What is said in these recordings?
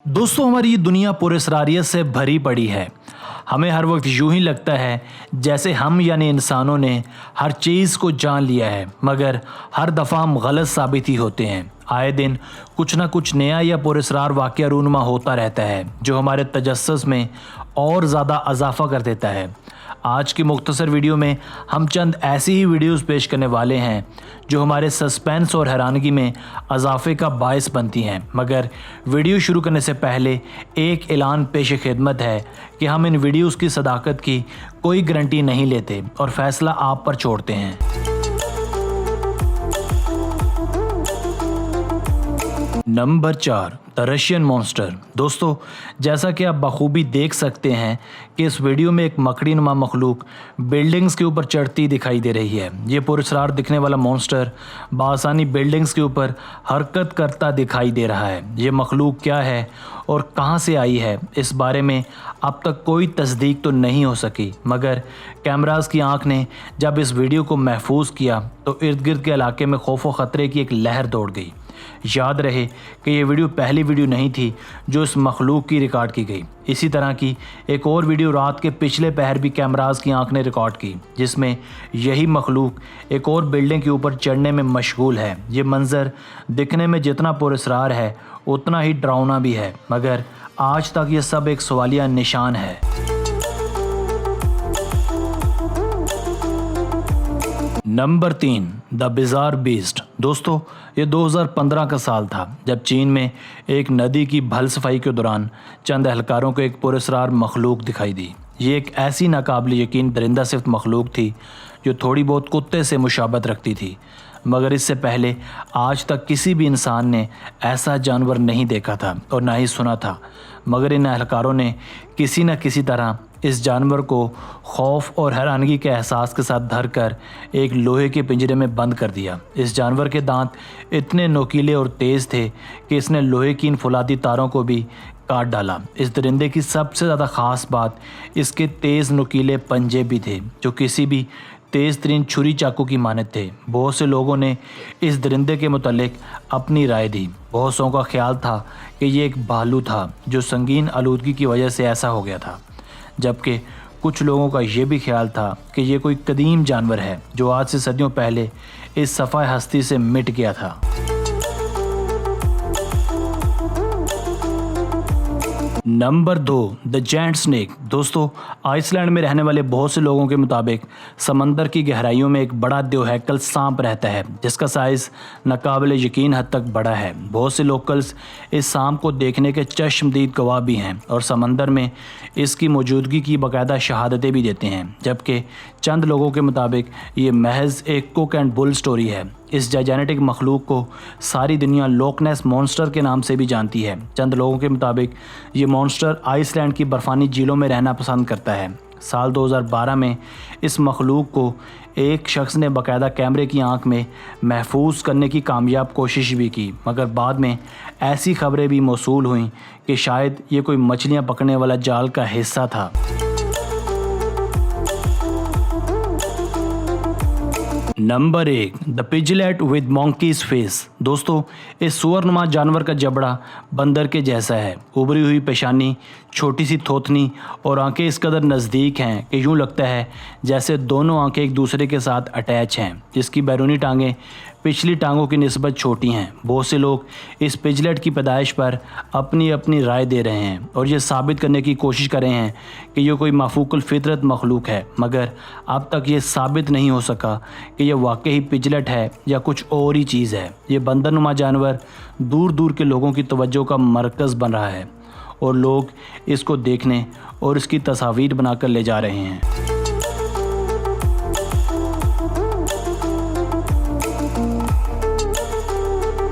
दोस्तों, हमारी ये दुनिया पुरस्कारियत से भरी पड़ी है। हमें हर वक्त यूं ही लगता है जैसे हम यानी इंसानों ने हर चीज़ को जान लिया है, मगर हर दफ़ा हम गलत साबित ही होते हैं। आए दिन कुछ ना कुछ नया या पुरस्कार वाक़या रूनुमा होता रहता है जो हमारे तजस्सुस में और ज़्यादा इजाफा कर देता है। आज की मुख्तसर वीडियो में हम चंद ऐसी ही वीडियोस पेश करने वाले हैं जो हमारे सस्पेंस और हैरानगी में इजाफे का बायस बनती हैं। मगर वीडियो शुरू करने से पहले एक ऐलान पेश खिदमत है कि हम इन वीडियोस की सदाकत की कोई गारंटी नहीं लेते और फैसला आप पर छोड़ते हैं। Number 4, the Russian monster. दोस्तों, जैसा कि आप बखूबी देख सकते हैं कि इस वीडियो में एक मकड़ी नुमा मखलूक बिल्डिंग्स के ऊपर चढ़ती दिखाई दे रही है। ये पुरस्कार दिखने वाला मॉन्स्टर बासानी बिल्डिंग्स के ऊपर हरकत करता दिखाई दे रहा है। ये मखलूक क्या है और कहां से आई है, इस बारे में अब तक कोई तस्दीक तो नहीं हो सकी, मगर कैमरास की आंख ने जब इस वीडियो को महफूज किया तो इर्द गिर्द के इलाके में खौफ व ख़तरे की एक लहर दौड़ गई। याद रहे कि ये वीडियो पहली वीडियो नहीं थी जो इस मखलूक की रिकॉर्ड की गई। इसी तरह की एक और वीडियो रात के पिछले पहर भी कैमरास की आंख ने रिकॉर्ड की, जिसमें यही मखलूक एक और बिल्डिंग के ऊपर चढ़ने में मशगूल है। ये मंजर दिखने में जितना पुरस्कार है उतना ही डरावना भी है, मगर आज तक ये सब एक सवालिया निशान है। Number 3, the bizarre beast. दोस्तों, ये 2015 का साल था जब चीन में एक नदी की भल सफाई के दौरान चंद एहलकारों को एक पुरस्कार मखलूक दिखाई दी। ये एक ऐसी नाकाबिल यकीन दरिंदा सिफ्त मखलूक थी जो थोड़ी बहुत कुत्ते से मुशाबत रखती थी, मगर इससे पहले आज तक किसी भी इंसान ने ऐसा जानवर नहीं देखा था और ना ही सुना था। मगर इन एहलकारों ने किसी न किसी तरह इस जानवर को खौफ और हैरानगी के एहसास के साथ धरकर एक लोहे के पिंजरे में बंद कर दिया। इस जानवर के दांत इतने नोकीले और तेज़ थे कि इसने लोहे की इन फौलादी तारों को भी काट डाला। इस दरिंदे की सबसे ज़्यादा ख़ास बात इसके तेज़ नोकीले पंजे भी थे जो किसी भी तेज़ तरीन छुरी चाकू की मानद थे। बहुत से लोगों ने इस दरिंदे के मुतालिक अपनी राय दी। बहुत सौ का ख्याल था कि ये एक भालू था जो संगीन आलूदगी की वजह से ऐसा हो गया था, जबकि कुछ लोगों का ये भी ख्याल था कि ये कोई कदीम जानवर है जो आज से सदियों पहले इस सफ़ाए हस्ती से मिट गया था। Number 2, the giant snake. दोस्तों, आइसलैंड में रहने वाले बहुत से लोगों के मुताबिक समंदर की गहराइयों में एक बड़ा द्योहैकल सांप रहता है जिसका साइज़ नाकाबिल यकीन हद तक बड़ा है। बहुत से लोकल्स इस सांप को देखने के चश्मदीद गवाह भी हैं और समंदर में इसकी मौजूदगी की बाकायदा शहादतें भी देते हैं, जबकि चंद लोगों के मुताबिक ये महज एक कुक एंड बुल स्टोरी है। इस जायनेटिक मखलूक को सारी दुनिया लोक नेस मॉन्स्टर के नाम से भी जानती है। चंद लोगों के मुताबिक ये मॉन्स्टर आइसलैंड की बर्फ़ानी झीलों में रहना पसंद करता है। साल 2012 में इस मखलूक को एक शख्स ने बाकायदा कैमरे की आंख में महफूज करने की कामयाब कोशिश भी की, मगर बाद में ऐसी खबरें भी मौसूल हुईं कि शायद ये कोई मछलियाँ पकड़ने वाला जाल का हिस्सा था। Number 1, the piglet with monkey's face. दोस्तों, इस सुअरनुमा जानवर का जबड़ा बंदर के जैसा है। उभरी हुई पेशानी, छोटी सी थोथनी और आंखें इस कदर नज़दीक हैं कि यूँ लगता है जैसे दोनों आंखें एक दूसरे के साथ अटैच हैं। इसकी बैरूनी टांगें पिछली टांगों की निस्बत छोटी हैं। बहुत से लोग इस पिजलेट की पैदाइश पर अपनी अपनी राय दे रहे हैं और ये साबित करने की कोशिश कर रहे हैं कि ये कोई माफूकुल फितरत मखलूक है, मगर अब तक ये साबित नहीं हो सका कि यह वाकई पिजलेट है या कुछ और ही चीज़ है। ये बंदरनुमा जानवर दूर दूर के लोगों की तवज्जो का मरकज़ बन रहा है और लोग इसको देखने और इसकी तस्वीर बनाकर ले जा रहे हैं।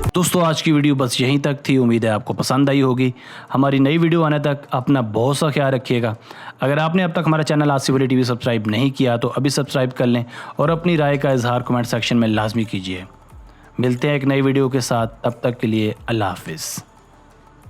दोस्तों, आज की वीडियो बस यहीं तक थी। उम्मीद है आपको पसंद आई होगी। हमारी नई वीडियो आने तक अपना बहुत सा ख्याल रखिएगा। अगर आपने अब तक हमारा channel Asif Ali TV subscribe नहीं किया तो अभी सब्सक्राइब कर लें और अपनी राय का इजहार कमेंट सेक्शन में लाजमी कीजिए। मिलते हैं एक नई वीडियो के साथ, तब तक के लिए अल्लाह हाफिज़।